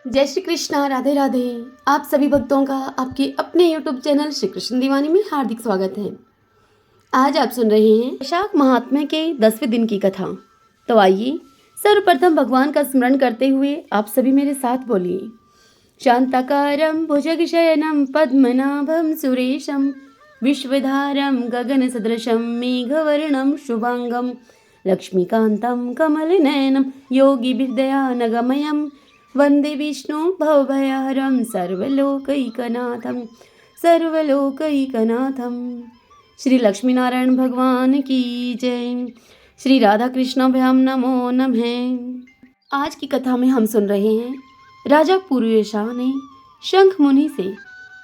जय श्री कृष्णा, राधे राधे। आप सभी भक्तों का आपके अपने YouTube चैनल श्री कृष्ण दीवानी में हार्दिक स्वागत है। आज आप सुन रहे हैं वैशाख महात्म्य के 10वें दिन की कथा। तो आइए सर्वप्रथम भगवान का स्मरण करते हुए आप सभी मेरे साथ बोलिए। शांताकारं भुजगशयनं पद्मनाभं सुरेशं विश्वधारं गगनसदृशं मेघवर्णं शुभांगं लक्ष्मीकान्तं कमलनयनं योगिभिर्दयानगमयं वंदे विष्णु भवभयहरं सर्वलोकैकनाथं। श्री लक्ष्मी नारायण भगवान की जय। श्री राधा कृष्णाभ्याम नमो नमः। आज की कथा में हम सुन रहे हैं राजा पुरुषा ने शंख मुनि से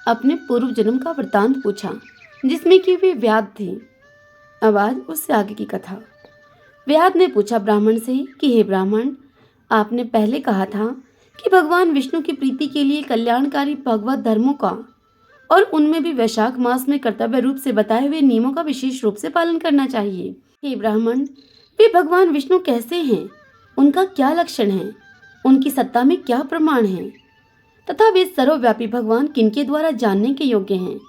अपने पूर्व जन्म का वृतांत पूछा, जिसमें कि वे व्याध थे। अब आज उससे आगे की कथा। व्याध ने पूछा ब्राह्मण से कि हे ब्राह्मण, आपने पहले कहा था कि भगवान विष्णु की प्रीति के लिए कल्याणकारी भगवत धर्मों का और उनमें भी वैशाख मास में कर्तव्य रूप से बताए हुए नियमों का विशेष रूप से पालन करना चाहिए। हे ब्राह्मण, वे भगवान विष्णु कैसे हैं, उनका क्या लक्षण है, उनकी सत्ता में क्या प्रमाण है तथा वे सर्वव्यापी भगवान किनके द्वारा जानने के योग्य हैं,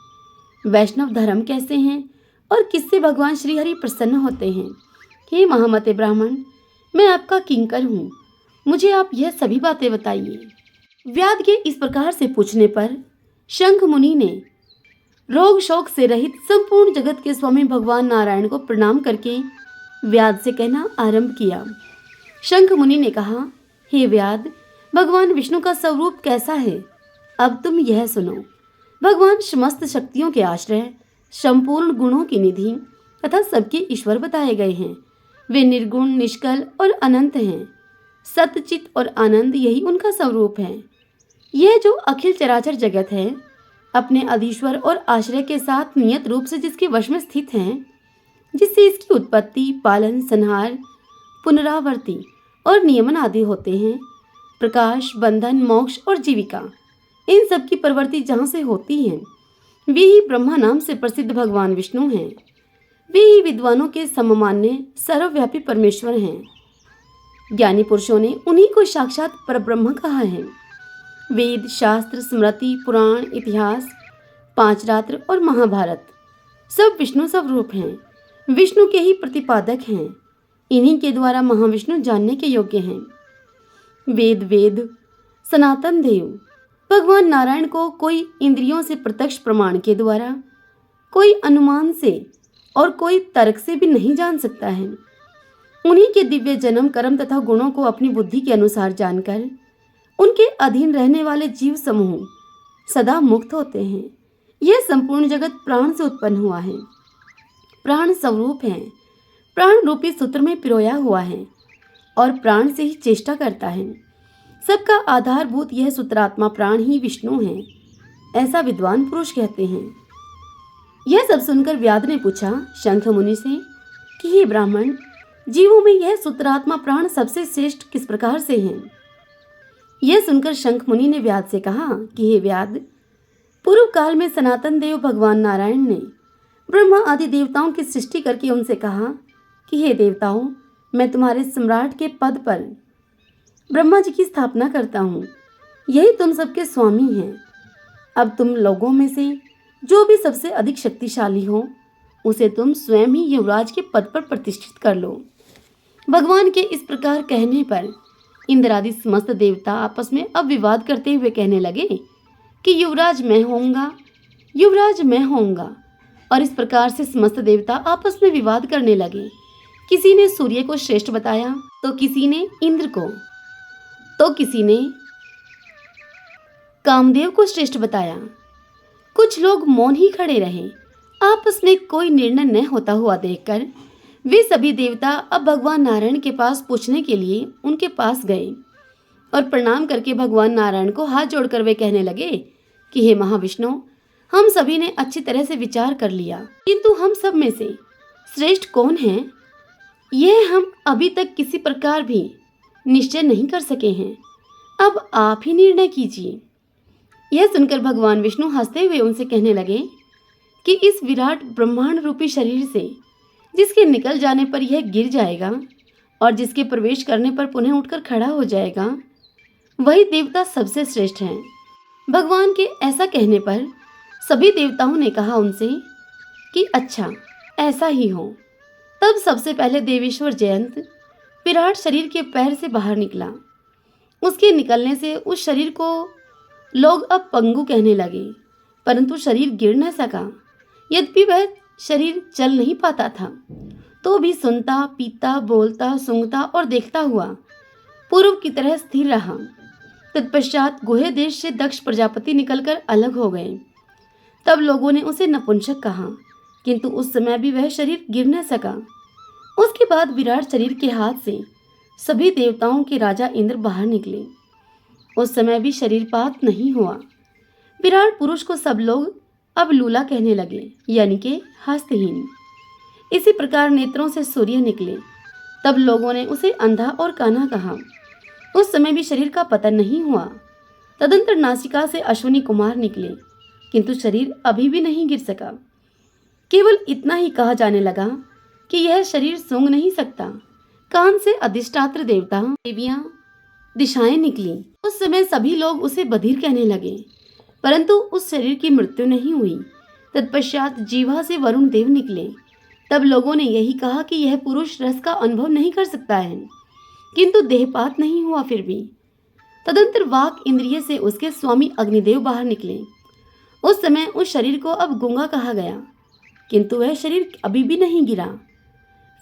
वैष्णव धर्म कैसे हैं और किससे भगवान श्री हरि प्रसन्न होते हैं। हे महामते ब्राह्मण, मैं आपका किंकर हूँ, मुझे आप यह सभी बातें बताइए। व्याध के इस प्रकार से पूछने पर शंख मुनि ने रोग शोक से रहित संपूर्ण जगत के स्वामी भगवान नारायण को प्रणाम करके व्याध से कहना आरंभ किया। शंख मुनि ने कहा, हे व्याध, भगवान विष्णु का स्वरूप कैसा है, अब तुम यह सुनो। भगवान समस्त शक्तियों के आश्रय, संपूर्ण गुणों की निधि तथा सबके ईश्वर बताए गए हैं। वे निर्गुण, निष्कल और अनंत हैं। सतचित और आनंद यही उनका स्वरूप है। यह जो अखिल चराचर जगत है, अपने अधीश्वर और आश्रय के साथ नियत रूप से जिसके वश में स्थित हैं, जिससे इसकी उत्पत्ति, पालन, संहार, पुनरावृत्ति और नियमन आदि होते हैं, प्रकाश, बंधन, मोक्ष और जीविका, इन सब की प्रवृत्ति जहाँ से होती है, वे ही ब्रह्मा नाम से प्रसिद्ध भगवान विष्णु हैं। वे ही विद्वानों के सममान्य सर्वव्यापी परमेश्वर हैं। ज्ञानी पुरुषों ने उन्हीं को साक्षात परब्रह्म कहा है। वेद, शास्त्र, स्मृति, पुराण, इतिहास, पांच रात्र और महाभारत सब विष्णु स्वरूप हैं, विष्णु के ही प्रतिपादक हैं। इन्हीं के द्वारा महाविष्णु जानने के योग्य हैं। वेद सनातन देव भगवान नारायण को कोई इंद्रियों से प्रत्यक्ष प्रमाण के द्वारा, कोई अनुमान से और कोई तर्क से भी नहीं जान सकता है। उन्हीं के दिव्य जन्म, कर्म तथा गुणों को अपनी बुद्धि के अनुसार जानकर उनके अधीन रहने वाले जीव समूह सदा मुक्त होते हैं। यह संपूर्ण जगत प्राण से उत्पन्न हुआ है, प्राण स्वरूप है, प्राण रूपी सूत्र में पिरोया हुआ है और प्राण से ही चेष्टा करता है। सबका आधारभूत यह सूत्रात्मा प्राण ही विष्णु है, ऐसा विद्वान पुरुष कहते हैं। यह सब सुनकर व्याध ने पूछा शंख मुनि से कि हे ब्राह्मण, जीवों में यह सूत्रात्मा प्राण सबसे श्रेष्ठ किस प्रकार से है। यह सुनकर शंख मुनि ने व्याध से कहा कि हे व्याध, पूर्व काल में सनातन देव भगवान नारायण ने ब्रह्मा आदि देवताओं की सृष्टि करके उनसे कहा कि हे देवताओं, मैं तुम्हारे सम्राट के पद पर ब्रह्मा जी की स्थापना करता हूँ। यही तुम सबके स्वामी हैं। अब तुम लोगों में से जो भी सबसे अधिक शक्तिशाली हो, उसे तुम स्वयं ही युवराज के पद पर प्रतिष्ठित कर लो। भगवान के इस प्रकार कहने पर इंद्र आदि समस्त देवता आपस में अब विवाद करते हुए कहने लगे कि युवराज मैं होऊंगा, युवराज मैं होऊंगा। और इस प्रकार से समस्त देवता आपस में विवाद करने लगे। किसी ने सूर्य को श्रेष्ठ बताया, तो किसी ने इंद्र को, तो किसी ने कामदेव को श्रेष्ठ बताया। कुछ लोग मौन ही खड़े रहे। आपस में कोई निर्णय न होता हुआ देखकर वे सभी देवता अब भगवान नारायण के पास पूछने के लिए उनके पास गए और प्रणाम करके भगवान नारायण को हाथ जोड़कर वे कहने लगे कि हे महाविष्णु, हम सभी ने अच्छी तरह से विचार कर लिया, किंतु हम सब में से श्रेष्ठ कौन है, यह हम अभी तक किसी प्रकार भी निश्चय नहीं कर सके हैं। अब आप ही निर्णय कीजिए। यह सुनकर भगवान विष्णु हंसते हुए उनसे कहने लगे कि इस विराट ब्रह्मांड रूपी शरीर से जिसके निकल जाने पर यह गिर जाएगा और जिसके प्रवेश करने पर पुनः उठकर खड़ा हो जाएगा, वही देवता सबसे श्रेष्ठ हैं। भगवान के ऐसा कहने पर सभी देवताओं ने कहा उनसे कि अच्छा, ऐसा ही हो। तब सबसे पहले देवेश्वर जयंत विराट शरीर के पैर से बाहर निकला। उसके निकलने से उस शरीर को लोग अब पंगु कहने लगे, परंतु शरीर गिर न सका। यद्यपि वह शरीर चल नहीं पाता था, तो भी सुनता, पीता, बोलता, सूंघता और देखता हुआ पूर्व की तरह स्थिर रहा। तत्पश्चात गुहे देश से दक्ष प्रजापति निकलकर अलग हो गए। तब लोगों ने उसे नपुंसक कहा, किंतु उस समय भी वह शरीर गिर न सका। उसके बाद विराट शरीर के हाथ से सभी देवताओं के राजा इंद्र बाहर निकले। उस समय भी शरीरपात नहीं हुआ। विराट पुरुष को सब लोग अब लूला कहने लगे, यानी कि हस्तहीन। इसी प्रकार नेत्रों से सूर्य निकले। तब लोगों ने उसे अंधा और कान्हा कहा। उस समय भी शरीर का पतन नहीं हुआ। तदंतर नासिका से अश्विनी कुमार निकले, किंतु शरीर अभी भी नहीं गिर सका। केवल इतना ही कहा जाने लगा कि यह शरीर सूंघ नहीं सकता। कान से अधिष्ठात्र देवता, देवियां, दिशाएं निकली। उस समय सभी लोग उसे बधिर कहने लगे, परंतु उस शरीर की मृत्यु नहीं हुई। तत्पश्चात जीवा से वरुण देव निकले। तब लोगों ने यही कहा कि यह पुरुष रस का अनुभव नहीं कर सकता है, किंतु देहपात नहीं हुआ फिर भी। तदंतर वाक इंद्रिय से उसके स्वामी अग्निदेव बाहर निकले। उस समय उस शरीर को अब गूंगा कहा गया, किंतु वह शरीर अभी भी नहीं गिरा।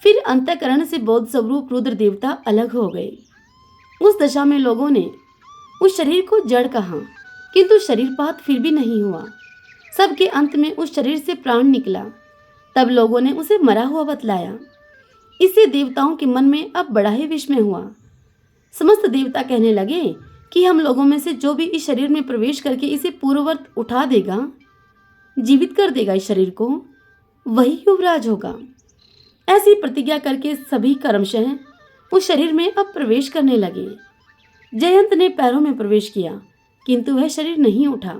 फिर अंतःकरण से बोध स्वरूप रुद्र देवता अलग हो गए। उस दशा में लोगों ने उस शरीर को जड़ कहा, किंतु शरीरपात फिर भी नहीं हुआ। सबके अंत में उस शरीर से प्राण निकला। तब लोगों ने उसे मरा हुआ बतलाया। इससे देवताओं के मन में अब बड़ा ही विस्मय हुआ। समस्त देवता कहने लगे कि हम लोगों में से जो भी इस शरीर में प्रवेश करके इसे पूर्ववत उठा देगा, जीवित कर देगा इस शरीर को, वही युवराज होगा। ऐसी प्रतिज्ञा करके सभी कर्मशः उस शरीर में अब प्रवेश करने लगे। जयंत ने पैरों में प्रवेश किया, किंतु वह शरीर नहीं उठा।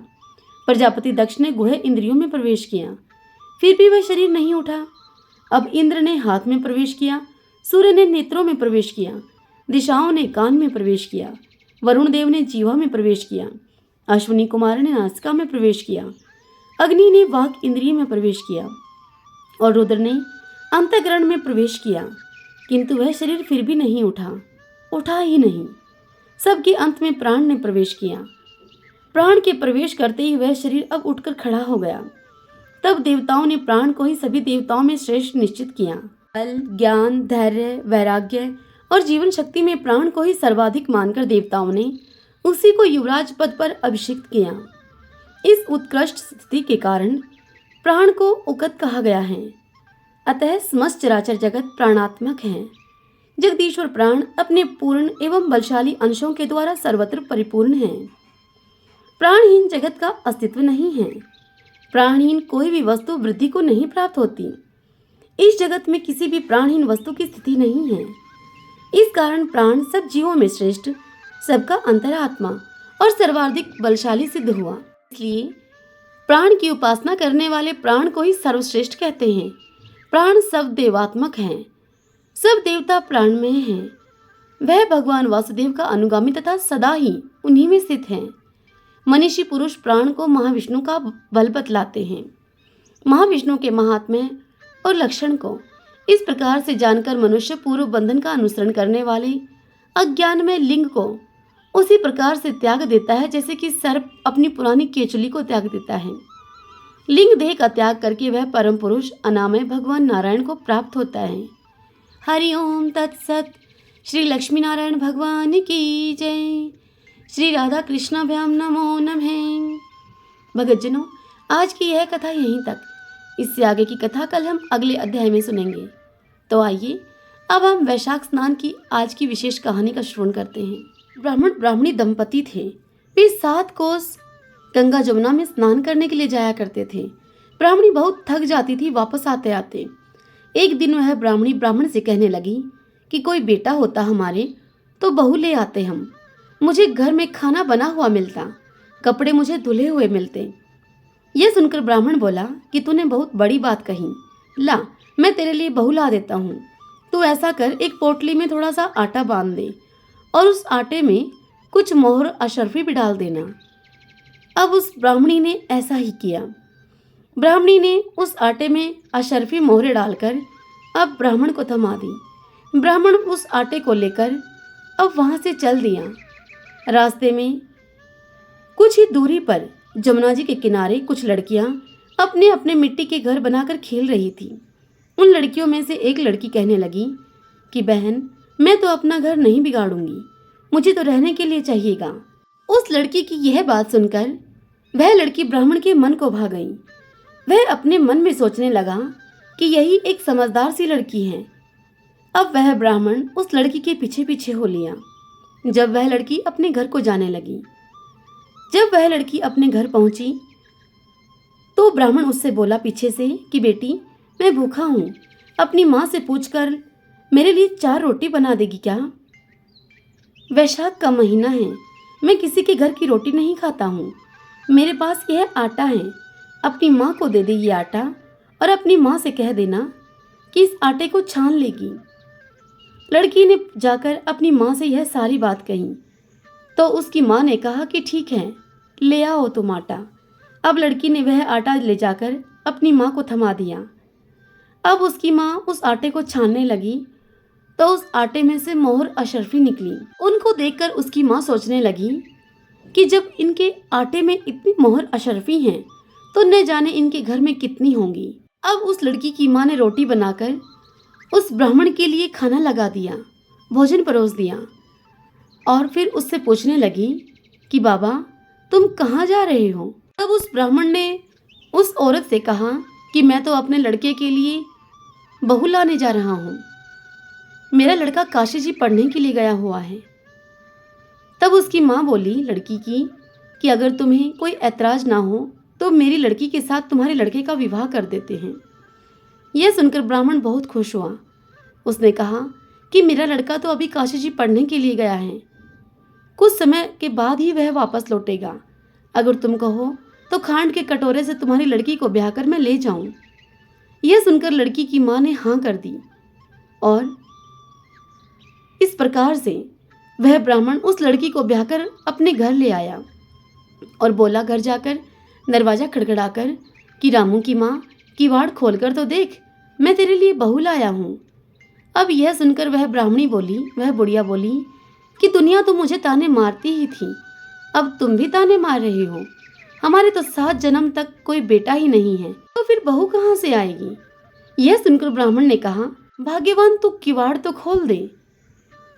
प्रजापति दक्ष ने गुहे इंद्रियों में प्रवेश किया, फिर भी वह शरीर नहीं उठा। अब इंद्र ने हाथ में प्रवेश किया, सूर्य ने नेत्रों में प्रवेश किया, दिशाओं ने कान में प्रवेश किया, वरुण देव ने जीवा में प्रवेश किया, अश्विनी कुमार ने नासिका में प्रवेश किया, अग्नि ने वाक इंद्रिय में प्रवेश किया और रुद्र ने अंतःकरण में प्रवेश किया, किंतु वह शरीर फिर भी नहीं उठा ही नहीं। सबके अंत में प्राण ने प्रवेश किया। प्राण के प्रवेश करते ही वह शरीर अब उठकर खड़ा हो गया। तब देवताओं ने प्राण को ही सभी देवताओं में श्रेष्ठ निश्चित किया। बल, ज्ञान, धैर्य, वैराग्य और जीवन शक्ति में प्राण को ही सर्वाधिक मानकर देवताओं ने उसी को युवराज पद पर अभिषिक्त किया। इस उत्कृष्ट स्थिति के कारण प्राण को उकत कहा गया है। अतः समस्त चराचर जगत प्राणात्मक है। जगदीश्वर प्राण अपने पूर्ण एवं बलशाली अंशों के द्वारा सर्वत्र परिपूर्ण है। प्राणहीन जगत का अस्तित्व नहीं है। प्राणहीन कोई भी वस्तु वृद्धि को नहीं प्राप्त होती। इस जगत में किसी भी प्राणहीन वस्तु की स्थिति नहीं है। इस कारण प्राण सब जीवों में श्रेष्ठ, सबका अंतरात्मा और सर्वाधिक बलशाली सिद्ध हुआ। इसलिए प्राण की उपासना करने वाले प्राण को ही सर्वश्रेष्ठ कहते हैं। प्राण सब देवात्मक हैं, सब देवता प्राण में हैं। वह भगवान वासुदेव का अनुगामी तथा सदा ही उन्हीं में स्थित है। मनीषी पुरुष प्राण को महाविष्णु का बल बतलाते हैं। महाविष्णु के महात्म्य और लक्षण को इस प्रकार से जानकर मनुष्य पूर्व बंधन का अनुसरण करने वाले अज्ञान में लिंग को उसी प्रकार से त्याग देता है जैसे कि सर्प अपनी पुरानी केचुली को त्याग देता है। लिंग देह का त्याग करके वह परम पुरुष अनामय भगवान नारायण को प्राप्त होता है। हरि ओम तत्सत। श्री लक्ष्मी नारायण भगवान की जय। श्री राधा कृष्णाभ्याम नमो नमः। भगतजनों, आज की यह कथा यहीं तक। इससे आगे की कथा कल हम अगले अध्याय में सुनेंगे। तो आइए अब हम वैशाख स्नान की आज की विशेष कहानी का श्रवण करते हैं। ब्राह्मण ब्राह्मणी दंपति थे। वे 7 कोस गंगा जमुना में स्नान करने के लिए जाया करते थे। ब्राह्मणी बहुत थक जाती थी वापस आते आते। एक दिन वह ब्राह्मणी ब्राह्मण से कहने लगी कि कोई बेटा होता हमारे तो बहू ले आते हम। मुझे घर में खाना बना हुआ मिलता, कपड़े मुझे धुले हुए मिलते। यह सुनकर ब्राह्मण बोला कि तूने बहुत बड़ी बात कही। ला, मैं तेरे लिए बहू ला देता हूँ। तू ऐसा कर, एक पोटली में थोड़ा सा आटा बांध दे और उस आटे में कुछ मोहर अशर्फी भी डाल देना। अब उस ब्राह्मणी ने ऐसा ही किया। ब्राह्मणी ने उस आटे में अशर्फी मोहरें डालकर अब ब्राह्मण को थमा दी। ब्राह्मण उस आटे को लेकर अब वहां से चल दिया। रास्ते में कुछ ही दूरी पर जमुना जी के किनारे कुछ लड़कियां अपने अपने मिट्टी के घर बनाकर खेल रही थी। उन लड़कियों में से एक लड़की कहने लगी कि बहन, मैं तो अपना घर नहीं बिगाड़ूंगी, मुझे तो रहने के लिए चाहिएगा। उस लड़की की यह बात सुनकर वह लड़की ब्राह्मण के मन को भा गई। वह अपने मन में सोचने लगा कि यही एक समझदार सी लड़की है। अब वह ब्राह्मण उस लड़की के पीछे पीछे हो लिया। जब वह लड़की अपने घर को जाने लगी, जब वह लड़की अपने घर पहुंची तो ब्राह्मण उससे बोला पीछे से कि बेटी, मैं भूखा हूँ, अपनी माँ से पूछकर मेरे लिए 4 रोटी बना देगी क्या? वैशाख का महीना है, मैं किसी के घर की रोटी नहीं खाता हूँ, मेरे पास यह आटा है, अपनी माँ को दे दे ये आटा और अपनी माँ से कह देना कि इस आटे को छान लेगी। लड़की ने जाकर अपनी माँ से यह सारी बात कही तो उसकी माँ ने कहा कि ठीक है, ले आओ तुम आटा। अब लड़की ने वह आटा ले जाकर अपनी माँ को थमा दिया। अब उसकी माँ उस आटे को छानने लगी तो उस आटे में से मोहर अशर्फी निकली। उनको देखकर उसकी माँ सोचने लगी कि जब इनके आटे में इतनी मोहर अशर्फी हैं तो न जाने इनके घर में कितनी होंगी। अब उस लड़की की माँ ने रोटी बनाकर उस ब्राह्मण के लिए खाना लगा दिया, भोजन परोस दिया और फिर उससे पूछने लगी कि बाबा, तुम कहाँ जा रहे हो? तब उस ब्राह्मण ने उस औरत से कहा कि मैं तो अपने लड़के के लिए बहू लाने जा रहा हूँ, मेरा लड़का काशी जी पढ़ने के लिए गया हुआ है। तब उसकी माँ बोली लड़की की कि अगर तुम्हें कोई ऐतराज ना हो तो मेरी लड़की के साथ तुम्हारे लड़के का विवाह कर देते हैं। यह सुनकर ब्राह्मण बहुत खुश हुआ। उसने कहा कि मेरा लड़का तो अभी काशी जी पढ़ने के लिए गया है, कुछ समय के बाद ही वह वापस लौटेगा। अगर तुम कहो तो खांड के कटोरे से तुम्हारी लड़की को ब्याह कर मैं ले जाऊं। यह सुनकर लड़की की माँ ने हाँ कर दी और इस प्रकार से वह ब्राह्मण उस लड़की को ब्याह कर अपने घर ले आया और बोला घर जाकर दरवाजा खड़खड़ाकर कि रामू की माँ, किवाड़ खोलकर तो देख, मैं तेरे लिए बहू लाया हूँ। अब यह सुनकर वह ब्राह्मणी बोली, वह बुढ़िया बोली कि दुनिया तो मुझे ताने मारती ही थी, अब तुम भी ताने मार रहे हो। हमारे तो 7 जन्म तक कोई बेटा ही नहीं है, तो फिर बहू कहाँ से आएगी? यह सुनकर ब्राह्मण ने कहा, भाग्यवान तू किवाड़ तो खोल दे।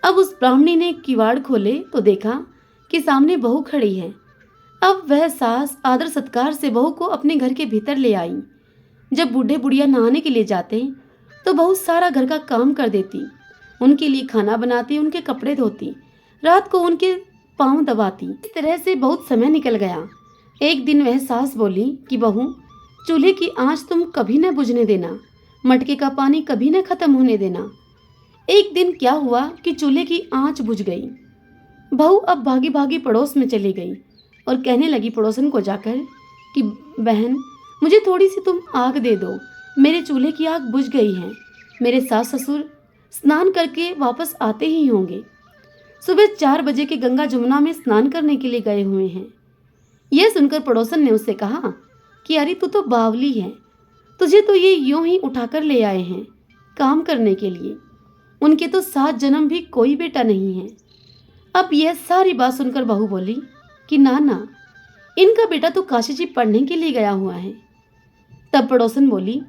अब उस ब्राह्मणी ने किवाड़ खोले तो देखा कि सामने बहू खड़ी है। अब वह सास आदर सत्कार से बहू को अपने घर के भीतर ले आई। जब बूढ़े बुढ़िया नहाने के लिए जाते तो बहू सारा घर का काम कर देती, उनके लिए खाना बनाती, उनके कपड़े धोती, रात को उनके पाँव दबाती। इस तरह से बहुत समय निकल गया। एक दिन वह सास बोली कि बहू, चूल्हे की आंच तुम कभी न बुझने देना, मटके का पानी कभी न खत्म होने देना। एक दिन क्या हुआ कि चूल्हे की आंच बुझ गई। बहू अब भागी भागी पड़ोस में चली गई और कहने लगी पड़ोसन को जाकर कि बहन, मुझे थोड़ी सी तुम आग दे दो, मेरे चूल्हे की आग बुझ गई है। मेरे सास ससुर स्नान करके वापस आते ही होंगे, सुबह 4 बजे के गंगा जमुना में स्नान करने के लिए गए हुए हैं। यह सुनकर पड़ोसन ने उससे कहा कि अरे तू तो बावली है, तुझे तो ये यूं ही उठाकर ले आए हैं काम करने के लिए, उनके तो 7 जन्म भी कोई बेटा नहीं है। अब यह सारी बात सुनकर बहू बोली कि ना ना, इनका बेटा तो काशी जी पढ़ने के लिए गया हुआ है। तब पड़ोसन बोली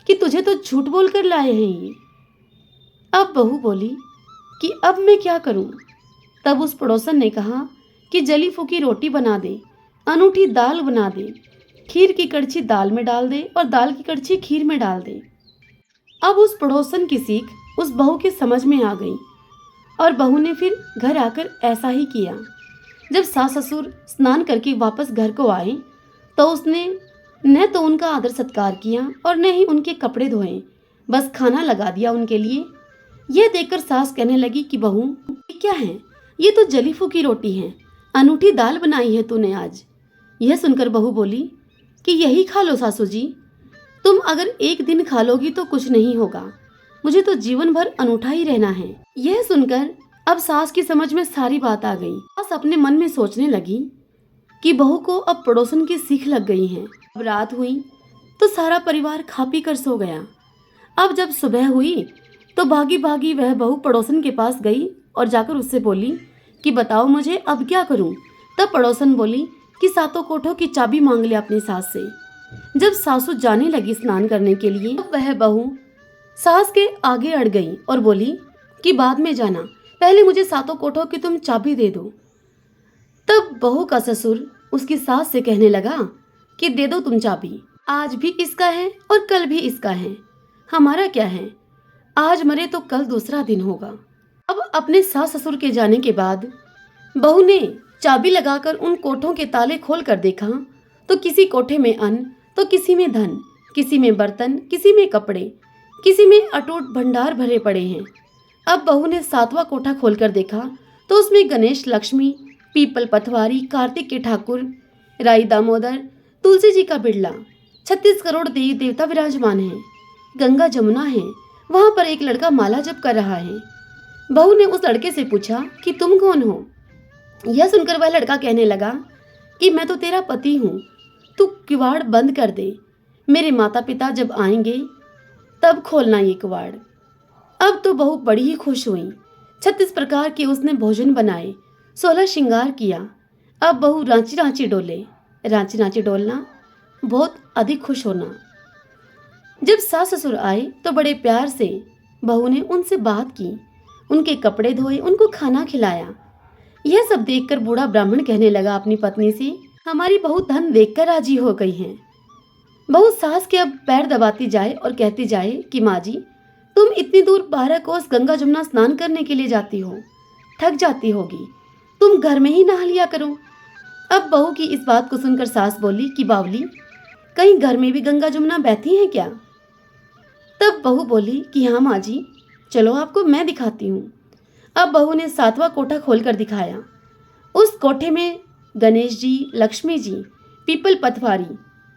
कि तुझे तो झूठ बोल कर लाए हैं ये। अब बहू बोली कि अब मैं क्या करूं? तब उस पड़ोसन ने कहा कि जली फूकी रोटी बना दे, अनूठी दाल बना दे, खीर की कड़छी दाल में डाल दे और दाल की कड़छी खीर में डाल दे। अब उस पड़ोसन की सीख उस बहू के समझ में आ गई और बहू ने फिर घर आकर ऐसा ही किया। जब सास ससुर स्नान करके वापस घर को आए तो उसने न तो उनका आदर सत्कार किया और न ही उनके कपड़े धोए, बस खाना लगा दिया उनके लिए। यह देखकर सास कहने लगी कि बहू, ये क्या है? ये तो जली फूकी रोटी है, अनूठी दाल बनाई है तूने आज। यह सुनकर बहू बोली कि यही खा लो सासू जी, तुम अगर एक दिन खा लोगी तो कुछ नहीं होगा, मुझे तो जीवन भर अनूठा ही रहना है। यह सुनकर अब सास की समझ में सारी बात आ गई। सास अपने मन में सोचने लगी कि बहू को अब पड़ोसन की सीख लग गई है। अब रात हुई तो सारा परिवार खा पी कर सो गया। अब जब सुबह हुई तो भागी भागी वह बहू पड़ोसन के पास गई और जाकर उससे बोली कि बताओ मुझे अब क्या करूं। तब पड़ोसन बोली कि सातों कोठों की चाबी मांग ले अपनी सास से। जब सासू जाने लगी स्नान करने के लिए तो वह बहू सास के आगे अड़ गई और बोली कि बाद में जाना, पहले मुझे सातों कोठों की तुम चाबी दे दो। तब बहू का ससुर उसकी सास से कहने लगा कि दे दो तुम चाबी, आज भी इसका है और कल भी इसका है, हमारा क्या है, आज मरे तो कल दूसरा दिन होगा। अब अपने सास ससुर के जाने के बाद बहू ने चाबी लगाकर उन कोठों के ताले खोल कर देखा तो किसी कोठे में अन्न तो किसी में धन, किसी में बर्तन, किसी में कपड़े, किसी में अटूट भंडार भरे पड़े हैं। अब बहू ने सातवां कोठा खोलकर देखा तो उसमें गणेश, लक्ष्मी, पीपल पथवारी, कार्तिक के ठाकुर, राई दामोदर, तुलसी जी का बिड़ला, 36 करोड़ देवी देवता विराजमान हैं। गंगा जमुना है, वहां पर एक लड़का माला जप कर रहा है। बहू ने उस लड़के से पूछा कि तुम कौन हो। यह सुनकर वह लड़का कहने लगा कि मैं तो तेरा पति हूँ, तू किवाड़ बंद कर दे, मेरे माता पिता जब आएंगे तब खोलना ये किवाड़। अब तो बहू बड़ी ही खुश हुई। 36 प्रकार के उसने भोजन बनाए, 16 श्रृंगार किया। अब बहू रांची रांची डोले। रांची रांची डोलना, बहुत अधिक खुश होना। जब सास ससुर आए तो बड़े प्यार से बहू ने उनसे बात की, उनके कपड़े धोए, उनको खाना खिलाया। यह सब देखकर बूढ़ा ब्राह्मण कहने लगा अपनी पत्नी से, हमारी बहू धन देखकर राजी हो गई है। बहू सास के अब पैर दबाती जाए और कहती जाए कि माँ जी, तुम इतनी दूर 12 कोस गंगा जमुना स्नान करने के लिए जाती हो, थक जाती होगी, तुम घर में ही नहा लिया करो। अब बहू की इस बात को सुनकर सास बोली कि बावली, कहीं घर में भी गंगा जमुना बहती हैं क्या। तब बहू बोली कि हाँ माँ जी, चलो आपको मैं दिखाती हूँ। अब बहू ने सातवां कोठा खोलकर दिखाया। उस कोठे में गणेश जी, लक्ष्मी जी, पीपल पथवारी,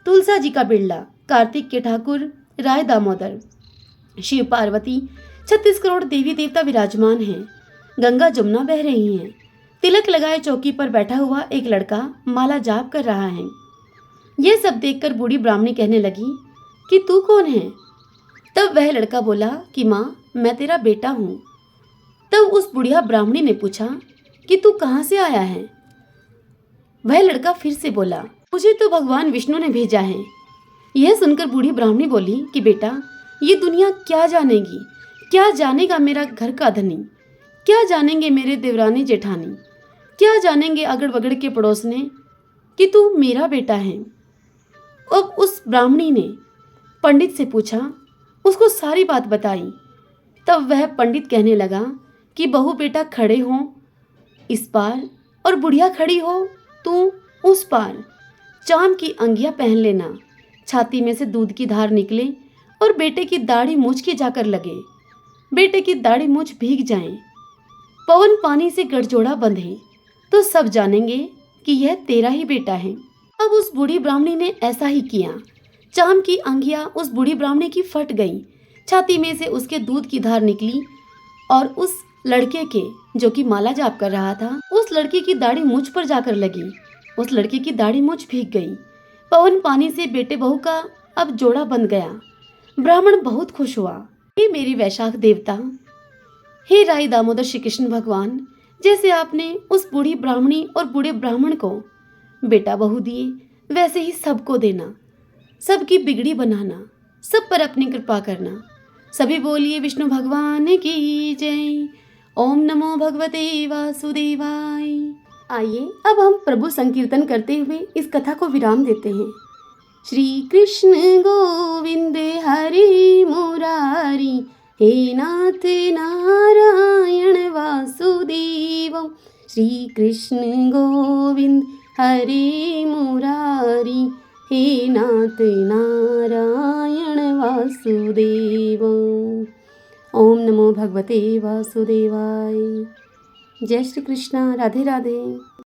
तुलसा जी का बिड़ला, कार्तिक के ठाकुर, राय दामोदर, शिव पार्वती, 36 करोड़ देवी देवता विराजमान हैं। गंगा जमुना बह रही हैं। तिलक लगाए चौकी पर बैठा हुआ एक लड़का माला जाप कर रहा है। यह सब देखकर बूढ़ी ब्राह्मणी कहने लगी कि तू कौन है। तब वह लड़का बोला कि माँ, मैं तेरा बेटा हूँ। तब उस बुढ़िया ब्राह्मणी ने पूछा कि तू कहाँ से आया है। वह लड़का फिर से बोला, मुझे तो भगवान विष्णु ने भेजा है। यह सुनकर बूढ़ी ब्राह्मणी बोली कि बेटा, ये दुनिया क्या जानेगी, क्या जानेगा मेरा घर का धनी, क्या जानेंगे मेरे देवरानी जेठानी, क्या जानेंगे अगड़ बगड़ के पड़ोसने कि तू मेरा बेटा है। अब उस ब्राह्मणी ने पंडित से पूछा, उसको सारी बात बताई। तब वह पंडित कहने लगा कि बहू बेटा खड़े हो इस पार और बुढ़िया खड़ी हो तू उस पार। चाम की अंगिया पहन लेना, छाती में से दूध की धार निकले और बेटे की दाढ़ी मूछ की जाकर लगे, बेटे की दाढ़ी मूछ भीग जाए, पवन पानी से गठजोड़ा बंधे तो सब जानेंगे कि यह तेरा ही बेटा है। अब उस बूढ़ी ब्राह्मणी ने ऐसा ही किया। चाम की अंगिया उस बूढ़ी ब्राह्मणी की फट गई, छाती में से उसके दूध की धार निकली और उस लड़के के, जो कि माला जाप कर रहा था, उस लड़के की दाढ़ी मूछ पर जाकर लगी। उस लड़के की दाढ़ी मूछ भीग गई। पवन पानी से बेटे बहू का अब जोड़ा बंध गया। ब्राह्मण बहुत खुश हुआ। हे मेरी वैशाख देवता, हे राई दामोदर श्री कृष्ण भगवान, जैसे आपने उस बूढ़ी ब्राह्मणी और बूढ़े ब्राह्मण को बेटा बहू दिए, वैसे ही सबको देना, सबकी बिगड़ी बनाना, सब पर अपनी कृपा करना। सभी बोलिए विष्णु भगवान की जय। ओम नमो भगवते वासुदेवाय। आइए अब हम प्रभु संकीर्तन करते हुए इस कथा को विराम देते हैं। श्री कृष्ण गोविंद हरि मुरारी, हे नाथ नारायण वासुदेव। श्री कृष्ण गोविंद हरि मुरारी, हे नाथ नारायण वासुदेव। ओम नमो भगवते वासुदेवाय। जय श्री कृष्ण। राधे राधे।